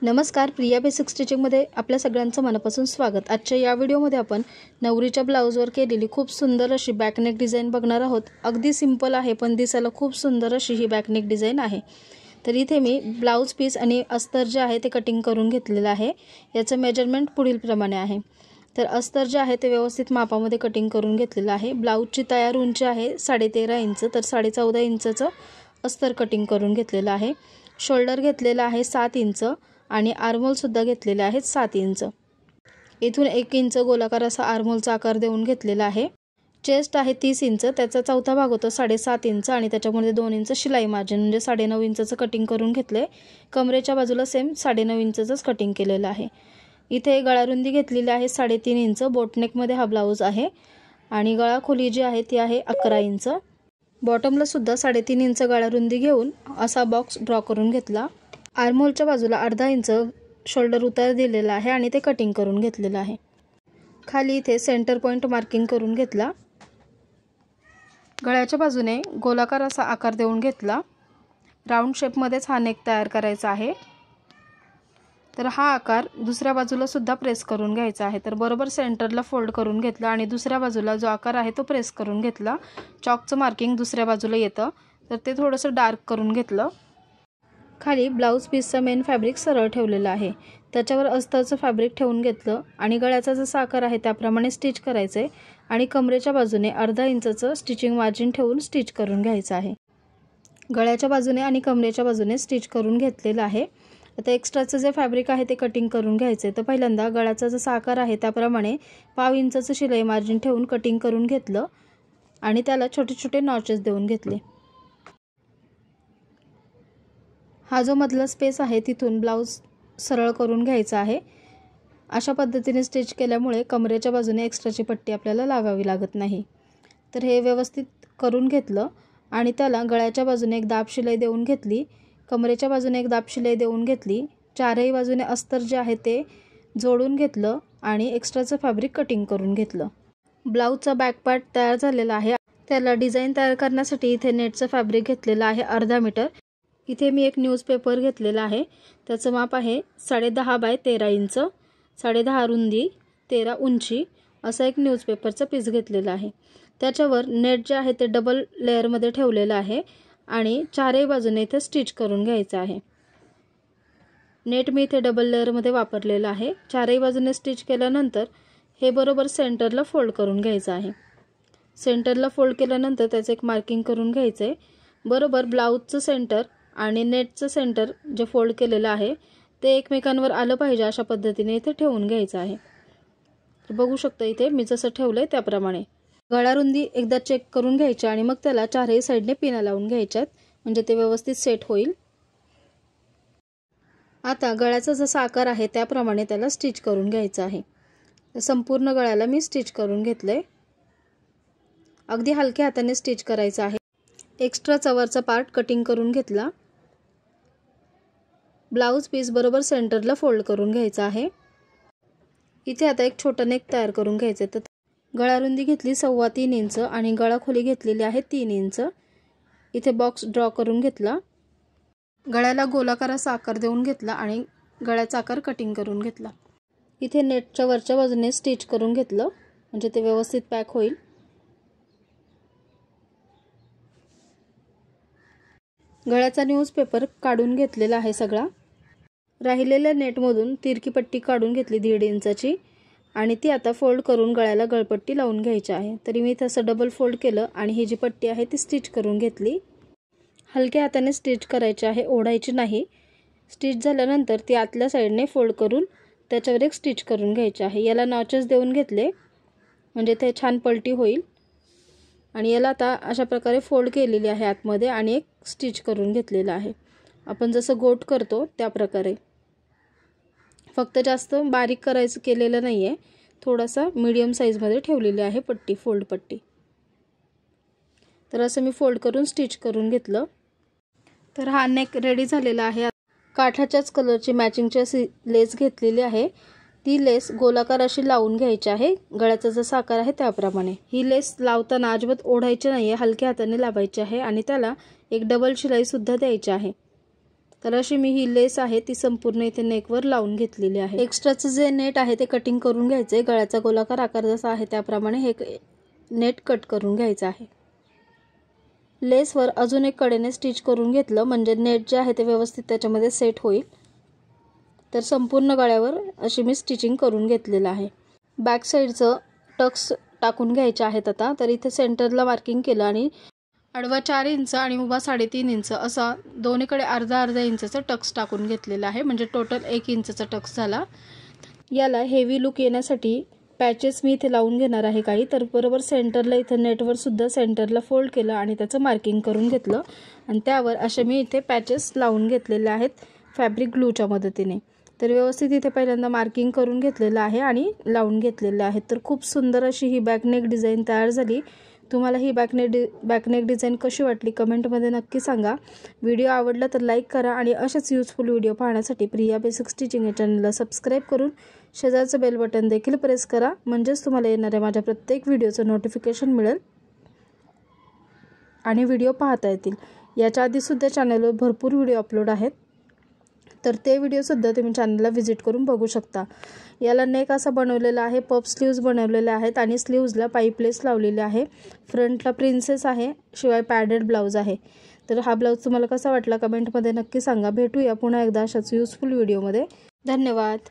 नमस्कार, प्रिया बेसिक स्टिचिंगमध्ये आपल्या सगळ्यांचं मनापासून स्वागत। आजच्या या व्हिडिओमध्ये आपण नवरीच्या ब्लाउजवर केलेली खूप सुंदर अशी बॅकनेक डिझाइन बघणार आहोत। अगदी सिंपल आहे पण दिसायला खूप सुंदर अशी ही बॅकनेक डिझाइन आहे। तर इथे मी ब्लाउज पीस आणि अस्तर जे आहे ते कटिंग करून घेतलेलं आहे। याचं मेजरमेंट पुढील प्रमाणे आहे। तर अस्तर जे आहे ते व्यवस्थित मापामध्ये कटिंग करून घेतलेलं आहे। ब्लाउजची तयार उंची आहे 13.5 इंच, तर 14.5 इंचचं अस्तर कटिंग करून घेतलेलं आहे। शोल्डर घेतलेला आहे 7 इंच आणि आर्महोल सुद्धा घेतलेले आहेत 7 इंच। इथून 1 इंच गोलाकार असा आर्महोलचा आकार देऊन घेतलेला आहे। चेस्ट आहे 30 इंच, त्याचा चौथा भाग होतो 7.5 इंच आणि त्याच्यामध्ये 2 इंच शिलाई मार्जिन म्हणजे 9.5 इंचचं कटिंग करून घेतले। कमरेच्या बाजूला सेम 9.5 इंचचंच कटिंग केलेलं आहे। इथे गळा रुंदी घेतलेली आहे 3.5 इंच। बोटनेक मध्ये हा ब्लाउज आहे आणि गळा खोली जी आहे ती आहे 11 इंच। बॉटमला सुद्धा 3.5 इंच गळा रुंदी घेऊन असा बॉक्स ड्रॉ करून घेतला। आर्महोलच्या बाजूला अर्धा इंच शोल्डर उतार दिलेला आहे आणि ते कटिंग करून घेतलेलं आहे। खाली इथे सेंटर पॉइंट मार्किंग करून घेतला। गळ्याच्या बाजूने गोलाकार असा आकार देऊन घेतला। राउंड शेप मध्येच हा नेक तयार करायचा आहे। तर हा आकार दुसऱ्या बाजूला सुद्धा प्रेस करून घ्यायचा आहे। तर बरोबर सेंटरला फोल्ड करून घेतला आणि दुसऱ्या बाजूला जो आकार आहे तो प्रेस करून घेतला। चॉकचं मार्किंग दुसऱ्या बाजूला येतं, तर ते थोडंसं डार्क करून घेतलं। खाली ब्लाउज पीसचा मेन फॅब्रिक सरळ ठेवलेला आहे, त्याच्यावर अस्तरचं फॅब्रिक ठेवून घेतलं आणि गळ्याचा जसा आकार आहे त्याप्रमाणे स्टिच करायचे आणि कमरेच्या बाजूने अर्धा इंचचं स्टिचिंग मार्जिन ठेवून स्टिच करून घ्यायचं आहे। गळ्याच्या बाजूने आणि कमरेच्या बाजूने स्टिच करून घेतलेलं आहे। आता एक्स्ट्राचं जे फॅब्रिक आहे ते कटिंग करून घ्यायचे। तर पहिल्यांदा गळ्याचा जसा आकार आहे त्याप्रमाणे 1/2 इंचचं शिलाई मार्जिन ठेवून कटिंग करून घेतलं आणि त्याला छोटे छोटे नॉचेस देऊन घेतले। हा जो मधला स्पेस आहे तिथून ब्लाउज सरळ करून घ्यायचा आहे। अशा पद्धतीने स्टिच केल्यामुळे कमरेच्या बाजूने एक्स्ट्राची पट्टी आपल्याला लावावी लागत नाही। तर हे व्यवस्थित करून घेतलं आणि त्याला गळ्याच्या बाजूने एक दाब शिलाई देऊन घेतली, कमरेच्या बाजूने एक दाब शिलाई देऊन घेतली। चारही बाजूने अस्तर जे आहे ते जोडून घेतलं आणि एक्स्ट्राचं फॅब्रिक कटिंग करून घेतलं। ब्लाउजचा बॅक पार्ट तयार झालेला आहे। त्याला डिझाइन तयार करण्यासाठी इथे नेटचं फॅब्रिक घेतलेलं आहे अर्धा मीटर। इथे मी एक न्यूजपेपर घेतलेला आहे, त्याचं माप आहे 10.5 बाय 13 इंच, 10.5 रुंदी 13 उंची असा एक न्यूजपेपरचा पीस घेतलेला आहे। त्याच्यावर नेट जे आहे ते डबल लेअरमध्ये ठेवलेलं आहे आणि चारही बाजूने इथे स्टिच करून घ्यायचं आहे। नेट मी इथे डबल लेअरमध्ये वापरलेलं आहे। चारही बाजूने स्टिच केल्यानंतर हे बरोबर सेंटरला फोल्ड करून घ्यायचं आहे। सेंटरला फोल्ड केल्यानंतर त्याचं एक मार्किंग करून घ्यायचं आहे। बरोबर ब्लाउजचं सेंटर आणि नेटचं सेंटर जे फोल्ड केलेलं आहे ते एकमेकांवर आलं पाहिजे अशा पद्धतीने इथे ठेवून घ्यायचं आहे। तर बघू शकता इथे मी जसं ठेवलंय त्याप्रमाणे। गळा रुंदी एकदा चेक करून घ्यायची आणि मग त्याला चारही साइडने पिना लावून घ्यायच्यात म्हणजे ते व्यवस्थित सेट होईल। आता गळ्याचा जसा आकार आहे त्याप्रमाणे त्याला स्टिच करून घ्यायचं आहे। तर संपूर्ण गळ्याला मी स्टिच करून घेतलंय। अगदी हलक्या हाताने स्टिच करायचं आहे। एक्स्ट्रा वरचा पार्ट कटिंग करून घेतला। ब्लाउज पीस बरोबर सेंटरला फोल्ड करून घ्यायचा आहे। इथे आता एक छोटा नेक तयार करून घ्यायचा। तर गळा रुंदी घेतली 3.25 इंच आणि गळा खोली घेतलेली आहे 3 इंच। इथे बॉक्स ड्रॉ करून घेतला। गळ्याला गोलाकार असा आकार देऊन घेतला आणि गळ्याचा आकार कटिंग करून घेतला। इथे नेटच्या वरच्या बाजूने स्टिच करून घेतलं म्हणजे ते व्यवस्थित पॅक होईल। गळ्याचा न्यूजपेपर काढून घेतलेला आहे सगळा। राहिलेल्या नेटमधून तिरकी पट्टी काढून घेतली 1.5 इंचाची आणि ती आता फोल्ड करून गळ्याला गळपट्टी लावून घ्यायची आहे। तरी मी तसं डबल फोल्ड केलं आणि ही जी पट्टी आहे ती स्टिच करून घेतली। हलक्या हाताने स्टिच करायची आहे, ओढायची नाही। स्टिच झाल्यानंतर ती आतल्या साइडने फोल्ड करून त्याच्यावर एक स्टिच करून घ्यायची आहे। याला नॉचेस देऊन घेतले म्हणजे ते छान पलटी होईल आणि याला आता अशा प्रकारे फोल्ड केलेली आहे आतमध्ये आणि एक स्टिच करून घेतलेला आहे। आपण जसं गोट करतो त्या प्रकारे, फक्त जास्त बारीक करायचं केलेलं नाहीये, थोडासा मीडियम साइज मध्ये ठेवलेली आहे पट्टी, फोल्ड पट्टी। तर असं मी फोल्ड करून स्टिच करून घेतलं। तर हा नेक रेडी झालेला आहे। काठाच्याच कलरची मॅचिंगची अशी लेस घेतलेली आहे। ती लेस गोलाकार अशी लावून घ्यायची आहे गळ्याचा जसा आकार आहे त्याप्रमाणे। ही लेस लावताना अजिबात ओढायची नाहीये, हलक्या हाताने लावायची आहे आणि त्याला एक डबल शिलाई सुद्धा द्यायची आहे। तर अशी मी ही लेस आहे ती संपूर्ण इथे नेकवर लावून घेतलेली आहे। एक्स्ट्राचं जे नेट आहे ते कटिंग करून घ्यायचं आहे। गळ्याचा गोलाकार आकार जसा आहे त्याप्रमाणे हे नेट कट करून घ्यायचं आहे। लेसवर अजून एक कडेने स्टिच करून घेतलं म्हणजे नेट जे आहे ते व्यवस्थित त्याच्यामध्ये सेट होईल। तर संपूर्ण गळ्यावर अशी मी स्टिचिंग करून घेतलेलं आहे। बॅक साईडचं टक्स टाकून घ्यायचे आहेत आता। तर इथे सेंटरला मार्किंग केलं आणि आडवा 4 इंच आणि उभा 3.5 इंच असा दोन्हीकडे अर्धा इंचचं टक्स टाकून घेतलेला आहे म्हणजे टोटल 1 इंचचा टक्स झाला। याला हेवी लुक येण्यासाठी पॅचेस मी इथे लावून घेणार आहे काही। तर बरोबर सेंटरला इथे नेटवर सुद्धा सेंटरला फोल्ड केलं आणि त्याचं मार्किंग करून घेतलं आणि त्यावर असे मी इथे पॅचेस लावून घेतलेले आहेत फॅब्रिक ग्लूच्या मदतीने। तर व्यवस्थित इथे पहिल्यांदा मार्किंग करून घेतलेलं आहे आणि लावून घेतलेलं आहे। तर खूप सुंदर अशी ही बॅकनेक डिझाइन तयार झाली। तुम्हाला ही बॅकनेक डिझाइन कशी वाटली कमेंटमध्ये नक्की सांगा। व्हिडिओ आवडला तर लाईक करा आणि अशाच यूजफुल व्हिडिओ पाहण्यासाठी प्रिया बेसिक स्टिचिंग या चॅनलला सबस्क्राईब करून शेजारचं बेल बटन देखील प्रेस करा म्हणजेच तुम्हाला येणाऱ्या माझ्या प्रत्येक व्हिडिओचं नोटिफिकेशन मिळेल आणि व्हिडिओ पाहता येतील। याच्या आधीसुद्धा चॅनलवर भरपूर व्हिडिओ अपलोड आहेत तर ते व्हिडिओसुद्धा तुम्ही चॅनलला व्हिजिट करून बघू शकता। याला नेक असा बनवलेला आहे, पफ स्लीव्ज बनवलेले आहेत आणि स्लीव्जला पाईपलेस लावलेले आहे। फ्रंटला प्रिन्सेस आहे शिवाय पॅडेड ब्लाउज आहे। तर हा ब्लाउज तुम्हाला कसा वाटला कमेंटमध्ये नक्की सांगा। भेटूया पुन्हा एकदा अशाच यूजफुल व्हिडिओमध्ये। धन्यवाद।